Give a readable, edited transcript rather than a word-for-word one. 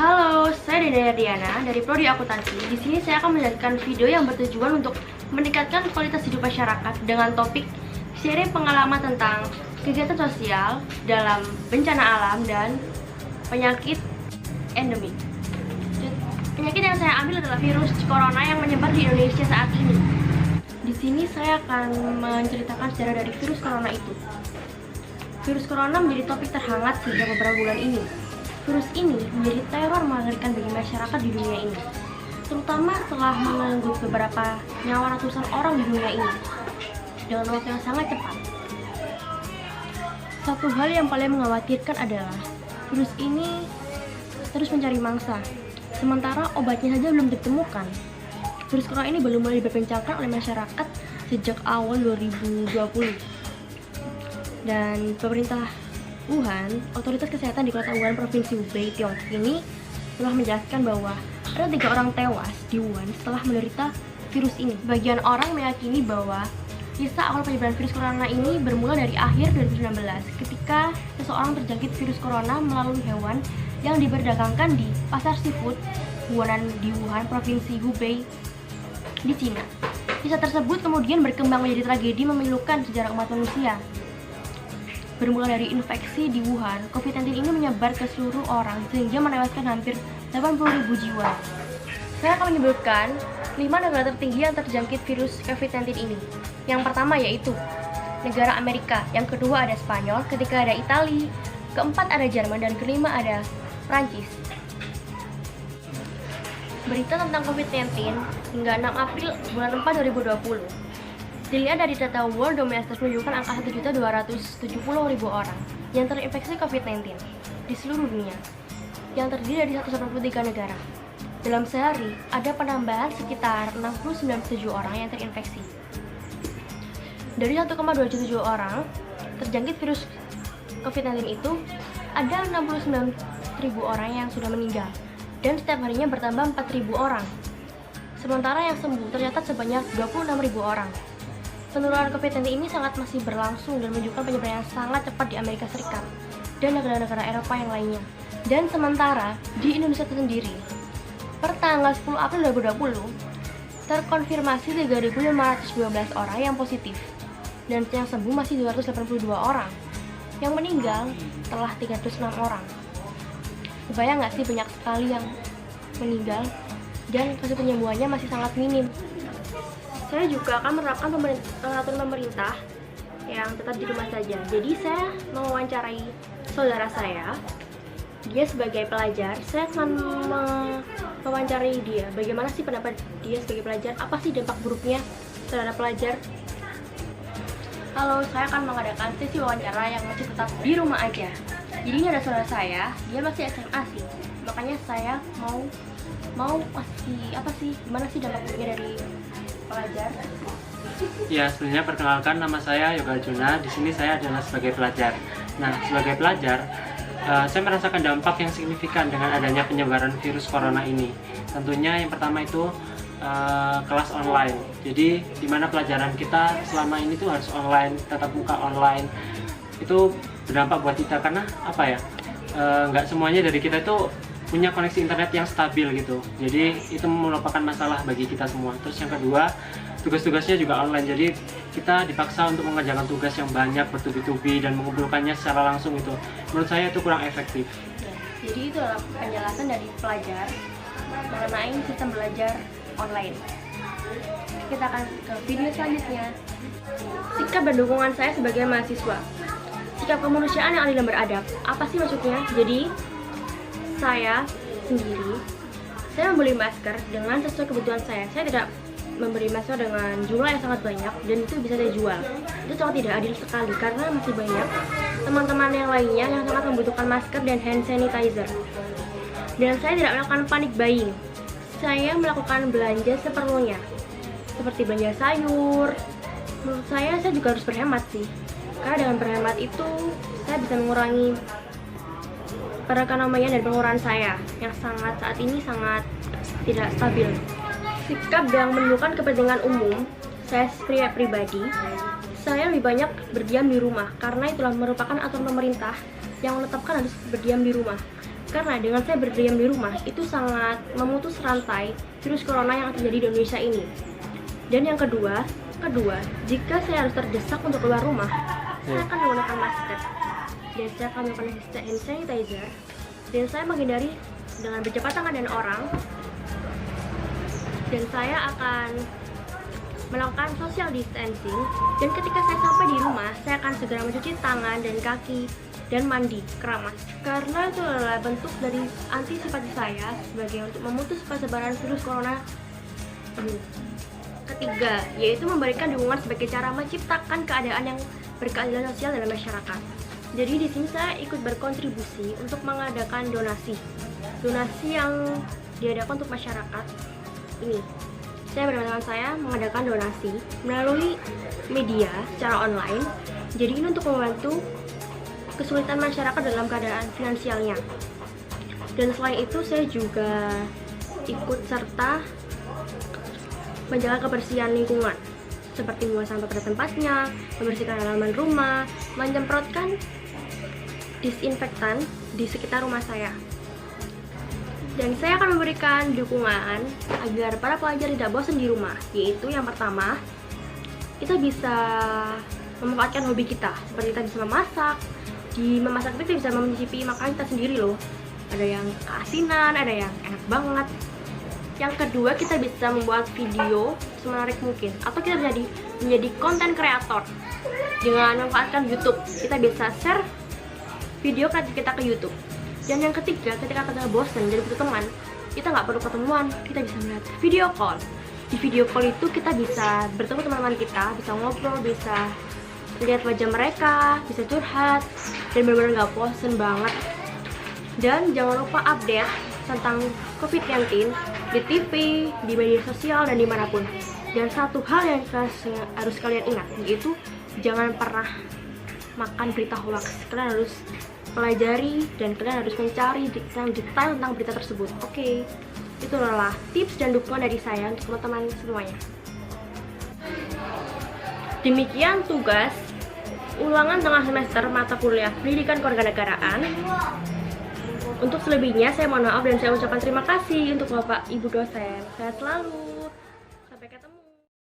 Halo, saya Dede Diana dari Prodi Akuntansi. Di sini saya akan menjadikan video yang bertujuan untuk meningkatkan kualitas hidup masyarakat dengan topik sharing pengalaman tentang kegiatan sosial dalam bencana alam dan penyakit endemik. Penyakit yang saya ambil adalah virus corona yang menyebar di Indonesia saat ini. Di sini saya akan menceritakan sejarah dari virus corona itu. Virus corona menjadi topik terhangat sejak beberapa bulan ini. Virus ini menjadi teror mengerikan bagi masyarakat di dunia ini, terutama setelah mengganggu beberapa nyawa ratusan orang di dunia ini dengan waktu yang sangat cepat. Satu hal yang paling mengkhawatirkan adalah virus ini terus mencari mangsa, sementara obatnya saja belum ditemukan. Virus corona ini belum mulai diperbincangkan oleh masyarakat sejak awal 2020. Dan pemerintah Wuhan, otoritas kesehatan di kota Wuhan, provinsi Hubei, Tiongkok ini telah menjelaskan bahwa ada 3 orang tewas di Wuhan setelah menderita virus ini. Sebagian orang meyakini bahwa kisah awal penyebaran virus corona ini bermula dari akhir 2019 ketika seseorang terjangkit virus corona melalui hewan yang diperdagangkan di pasar seafood di Wuhan, provinsi Hubei di Cina. Kisah tersebut kemudian berkembang menjadi tragedi memilukan sejarah umat manusia. Bermula dari infeksi di Wuhan, COVID-19 ini menyebar ke seluruh orang sehingga menewaskan hampir 80.000 jiwa. Saya akan menyebutkan 5 negara tertinggi yang terjangkit virus COVID-19 ini. Yang pertama yaitu negara Amerika, yang kedua ada Spanyol, ketiga ada Italia, keempat ada Jerman, dan kelima ada Prancis. Berita tentang COVID-19 hingga 6 April bulan 4 2020. Dilihat dari data World Domestic menunjukkan angka 1.270.000 orang yang terinfeksi COVID-19 di seluruh dunia, yang terdiri dari 183 negara. Dalam sehari, ada penambahan sekitar 697 orang yang terinfeksi. Dari 1,27 orang terjangkit virus COVID-19 itu, ada 69.000 orang yang sudah meninggal, dan setiap harinya bertambah 4.000 orang. Sementara yang sembuh tercatat sebanyak 26.000 orang. Penularan COVID-19 ini masih berlangsung dan menunjukkan penyebaran yang sangat cepat di Amerika Serikat dan negara-negara Eropa yang lainnya. Dan sementara di Indonesia sendiri, per tanggal 10 April 2020, terkonfirmasi 3.512 orang yang positif, dan yang sembuh masih 282 orang. Yang meninggal telah 306 orang. Kebayang nggak sih banyak sekali yang meninggal dan kasus penyembuhannya masih sangat minim. Saya juga akan menerapkan peraturan pemerintah yang tetap di rumah saja. Jadi saya mewawancarai saudara saya, dia sebagai pelajar. Saya akan mewawancarai dia, bagaimana sih pendapat dia sebagai pelajar, apa sih dampak buruknya terhadap pelajar. Kalau saya akan mengadakan sesi wawancara yang masih tetap di rumah aja. Jadi ini ada saudara saya, dia masih SMA sih, makanya saya mau kasih gimana sih dampak buruknya dari pelajar. Ya, sebenarnya perkenalkan, nama saya Yoga Juna. Di sini saya adalah sebagai pelajar. Nah, sebagai pelajar, saya merasakan dampak yang signifikan dengan adanya penyebaran virus corona ini. Tentunya yang pertama itu kelas online. Jadi, di mana pelajaran kita selama ini tuh harus online, tatap muka online. Itu berdampak buat kita karena apa ya? Nggak semuanya dari kita itu punya koneksi internet yang stabil gitu. Jadi itu merupakan masalah bagi kita semua. Terus yang kedua, tugas-tugasnya juga online. Jadi kita dipaksa untuk mengerjakan tugas yang banyak bertubi-tubi dan mengumpulkannya secara langsung itu. Menurut saya itu kurang efektif. Ya, jadi itu adalah penjelasan dari pelajar mengenai sistem belajar online. Kita akan ke video selanjutnya. Sikap dan dukungan saya sebagai mahasiswa. Sikap kemanusiaan yang adil dan beradab. Apa sih maksudnya? Jadi saya sendiri, saya membeli masker dengan sesuai kebutuhan saya. Saya tidak memberi masker dengan jumlah yang sangat banyak dan itu bisa saya jual. Itu sangat tidak adil sekali karena masih banyak teman-teman yang lainnya yang sangat membutuhkan masker dan hand sanitizer. Dan saya tidak melakukan panic buying. Saya melakukan belanja seperlunya, seperti belanja sayur. Menurut saya juga harus berhemat sih, karena dengan berhemat itu saya bisa mengurangi perekonomian dan pengeluaran saya yang saat ini sangat tidak stabil. Sikap yang menunjukkan kepentingan umum, saya pribadi, saya lebih banyak berdiam di rumah karena itulah merupakan aturan pemerintah yang menetapkan harus berdiam di rumah. Karena dengan saya berdiam di rumah, itu sangat memutus rantai virus corona yang terjadi di Indonesia ini. Dan yang kedua, jika saya harus terdesak untuk keluar rumah, saya akan menggunakan masker. Dan saya akan menggunakan hand sanitizer. Dan saya menghindari dengan berjabat tangan dengan orang. Dan saya akan melakukan social distancing. Dan ketika saya sampai di rumah, saya akan segera mencuci tangan dan kaki dan mandi keramas, karena itu adalah bentuk dari antisipasi saya sebagai untuk memutus persebaran virus corona ini. Ketiga, yaitu memberikan dukungan sebagai cara menciptakan keadaan yang berkeadilan sosial dalam masyarakat. Jadi di sini saya ikut berkontribusi untuk mengadakan donasi yang diadakan untuk masyarakat ini. Saya bersama teman saya mengadakan donasi melalui media secara online. Jadi ini untuk membantu kesulitan masyarakat dalam keadaan finansialnya. Dan selain itu saya juga ikut serta menjaga kebersihan lingkungan, seperti membuang sampah pada tempatnya, membersihkan halaman rumah, menyemprotkan disinfektan di sekitar rumah saya. Dan saya akan memberikan dukungan agar para pelajar tidak bosan di rumah, yaitu yang pertama, kita bisa memanfaatkan hobi kita, seperti kita bisa memasak. Di memasak itu kita bisa mencicipi makanan kita sendiri loh. Ada yang keasinan, ada yang enak banget. Yang kedua, kita bisa membuat video semenarik mungkin, atau kita menjadi konten kreator dengan memanfaatkan YouTube. Kita bisa share video kreatif kita ke YouTube. Dan yang ketiga, ketika kita bosan jadi butuh teman, kita nggak perlu ketemuan, kita bisa melihat video call. Di video call itu kita bisa bertemu teman-teman kita, bisa ngobrol, bisa lihat wajah mereka, bisa curhat, dan benar-benar nggak bosen banget. Dan jangan lupa update tentang COVID-19 di TV, di media sosial, dan dimanapun. Dan satu hal yang harus kalian ingat, yaitu jangan pernah makan berita hoax. Kalian harus pelajari dan kalian harus mencari detail tentang berita tersebut. Oke, itu adalah tips dan dukungan dari saya untuk teman-teman semuanya. Demikian tugas ulangan tengah semester mata kuliah Pendidikan Kewarganegaraan. Untuk selebihnya saya mohon maaf dan saya ucapkan terima kasih untuk Bapak Ibu dosen. Sehat selalu.